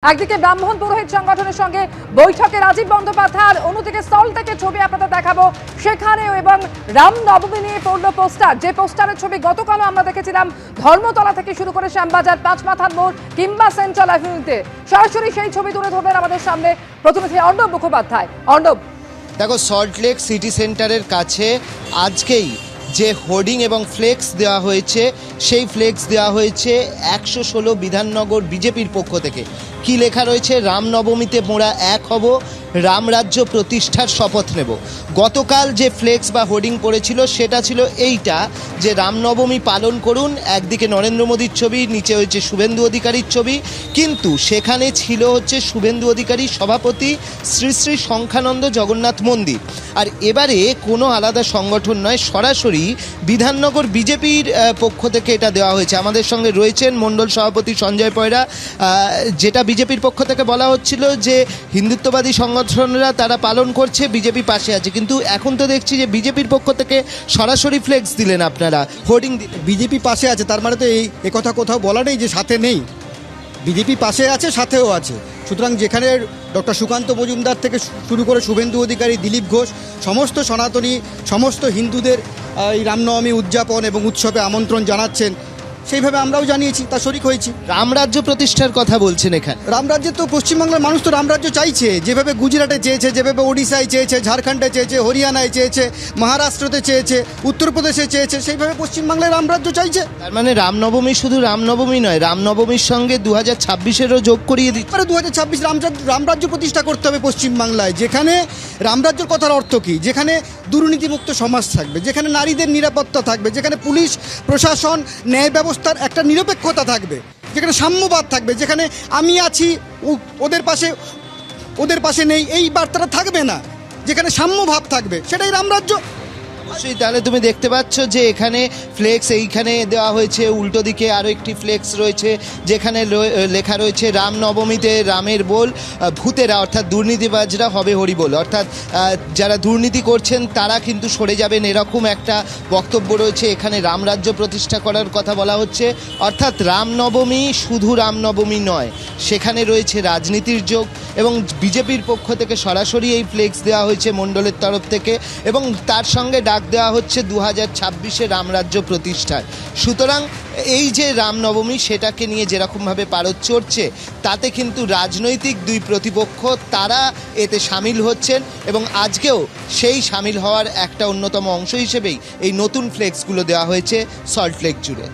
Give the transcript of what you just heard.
একদিকে ব্রাহ্মণ পুরোহিত সংগঠনের সঙ্গে বৈঠকে রাজীব বন্দ্যোপাধ্যায়, অন্যদিকে সল্ট থেকে ছবি আপনাদের দেখাবো সেখানেও, এবং রামনবমী নিয়ে পড়লো পোস্টার। যে পোস্টারের ছবি গতকালও আমরা দেখেছিলাম ধর্মতলা থেকে শুরু করে শ্যামবাজার, পাঁচমাথার মোড় কিংবা সেন্ট্রাল অ্যাভিনিউতে। সরাসরি সেই ছবি তুলে ধরবেন আমাদের সামনে প্রতিনিধি অর্ণব মুখোপাধ্যায়। অর্ণব, দেখো, সল্টলেক সিটি সেন্টারের কাছে আজকেই যে হোর্ডিং এবং ফ্লেক্স দেওয়া হয়েছে, সেই ফ্লেক্স দেওয়া হয়েছে 116 বিধাননগর বিজেপির পক্ষ থেকে। কি লেখা রয়েছে? রামনবমীতে মোরা এক হব, রামরাজ্য প্রতিষ্ঠার শপথ নেব। গতকাল যে ফ্লেক্স বা হোর্ডিং পড়েছিল সেটা ছিল এইটা, যে রামনবমী পালন করুন। একদিকে নরেন্দ্র মোদীর ছবি, নিচে হয়েছে শুভেন্দু অধিকারীর ছবি, কিন্তু সেখানে ছিল হচ্ছে শুভেন্দু অধিকারী সভাপতি শ্রী শ্রী সংখ্যানন্দ জগন্নাথ মন্দির। আর এবারে কোনো আলাদা সংগঠন নয়, সরাসরি বিধাননগর বিজেপির পক্ষ থেকে এটা দেওয়া হয়েছে। আমাদের সঙ্গে রয়েছেন মণ্ডল সভাপতি সঞ্জয় পয়রা। যেটা বিজেপির পক্ষ থেকে বলা হচ্ছিল যে হিন্দুত্ববাদী সংগঠনরা তারা পালন করছে, বিজেপি পাশে আছে, কিন্তু এখন তো দেখছি যে বিজেপির পক্ষ থেকে সরাসরি ফ্লেক্স দিলেন, আপনারা হোর্ডিং দিলেন। বিজেপি পাশে আছে, তার মানে তো এই কথা কোথাও বলা নেই যে সাথে নেই। বিজেপি পাশে আছে, সাথেও আছে। সুতরাং যেখানে ডক্টর সুকান্ত মজুমদার থেকে শুরু করে শুভেন্দু অধিকারী, দিলীপ ঘোষ, সমস্ত সনাতনী, সমস্ত হিন্দুদের এই রামনবমী উদযাপন এবং উৎসবে আমন্ত্রণ জানাচ্ছেন, সেইভাবে আমরাও জানিয়েছি, তা শরিক হয়েছি। রামরাজ্য প্রতিষ্ঠার কথা বলছেন এখানে। রামরাজ্যে তো পশ্চিমবাংলার মানুষ তো রামরাজ্য চাইছে, যেভাবে গুজরাটে চেয়েছে, যেভাবে ওড়িশায় চেয়েছে, ঝাড়খণ্ডে চেয়েছে, হরিয়ানায় চেয়েছে, মহারাষ্ট্রতে চেয়েছে, উত্তরপ্রদেশে চেয়েছে, সেইভাবে পশ্চিমবাংলায় রামরাজ্য চাইছে। তার মানে রামনবমী শুধু রামনবমী নয়, রামনবমীর সঙ্গে 2026-এরও যোগ করিয়ে দিচ্ছে। 2026 রামরাজ্য প্রতিষ্ঠা করতে হবে পশ্চিমবাংলায়, যেখানে রামরাজ্যের কথার অর্থ কী? যেখানে দুর্নীতিমুক্ত সমাজ থাকবে, যেখানে নারীদের নিরাপত্তা থাকবে, যেখানে পুলিশ প্রশাসন ন্যায় ব্যবস্থার একটা নিরপেক্ষতা থাকবে, যেখানে সাম্যবাদ থাকবে, যেখানে আমি আছি ওদের পাশে নেই, এই বার্তাটা থাকবে না, যেখানে সাম্যভাব থাকবে, সেটাই রামরাজ্য। অবশ্যই। তাহলে তুমি দেখতে পাচ্ছ যে এখানে ফ্লেক্স এইখানে দেওয়া হয়েছে, উল্টো দিকে আরও একটি ফ্লেক্স রয়েছে যেখানে লেখা রয়েছে রামনবমীতে রামের বল, ভূতেরা অর্থাৎ দুর্নীতিবাজরা হবে হরিবোল, অর্থাৎ যারা দুর্নীতি করছেন তারা কিন্তু সরে যাবেন, এরকম একটা বক্তব্য রয়েছে। এখানে রামরাজ্য প্রতিষ্ঠা করার কথা বলা হচ্ছে, অর্থাৎ রামনবমী শুধু রামনবমী নয়, সেখানে রয়েছে রাজনীতির যোগ। এবং বিজেপির পক্ষ থেকে সরাসরি এই ফ্লেক্স দেওয়া হয়েছে মণ্ডলের তরফ থেকে, এবং তার সঙ্গে ডাক দেওয়া হচ্ছে 2026-এ রামরাজ্য প্রতিষ্ঠার। সুতরাং এই যে রামনবমী, সেটাকে নিয়ে যেরকমভাবে পারদ চড়ছে, তাতে কিন্তু রাজনৈতিক দুই প্রতিপক্ষ তারা এতে সামিল হচ্ছেন, এবং আজকেও সেই সামিল হওয়ার একটা অন্যতম অংশ হিসেবেই এই নতুন ফ্লেক্সগুলো দেওয়া হয়েছে সল্টলেক জুড়ে।